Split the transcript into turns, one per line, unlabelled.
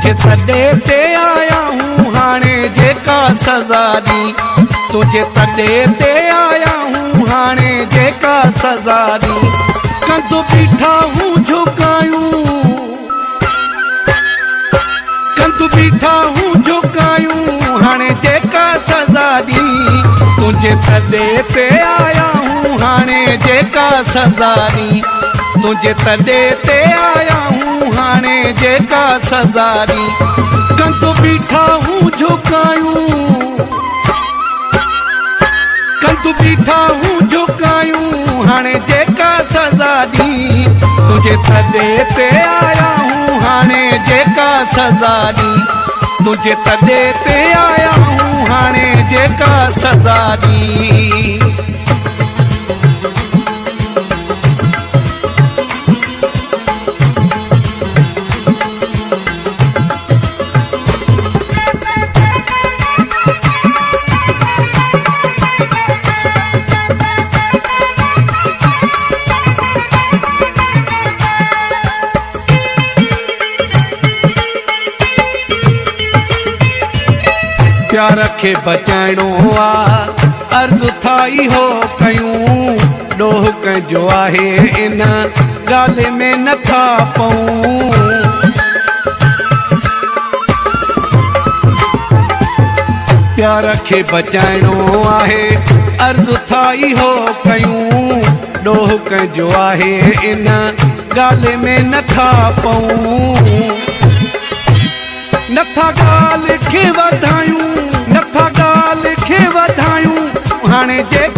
तुझे तॾे ते आया हूँ हाणे जेका सज़ा दी, तुझे तॾे ते आया हूँ हाणे जेका सज़ा दी। कंधु बीठा हूँ झुकायूं, कंधु बीठा हूँ झुकायूं हाणे जेका सज़ा दी। तुझे तॾे ते आया हूँ हाणे जेका सज़ा दी, तुझे तॾे ते आया हूँ हाणे जेका सज़ा दी। कंधु बीठा हूँ झुकायूं, कंधु बीठा हूँ झुकायूं हाणे जेका सज़ा दी। तुझे तॾे ते आया हूँ हाणे जेका सज़ा दी, तुझे तॾे ते आया हूँ हाणे जेका सज़ा दी। प्यार खे बचाइणो आ अर्ज़ु थाई हो कयूं, ॾोह कंहिंजो आहे इन ॻाल्हि में नथा पऊं। प्यार खे बचाइणो आहे अर्ज़ु थाई हो कयूं, ॾोह कंहिंजो आहे इन ॻाल्हि में नथा पऊं। नथा ॻाल्हि खे वधायूं, नथा ॻाल्हि खे वधायूं हाणे जेका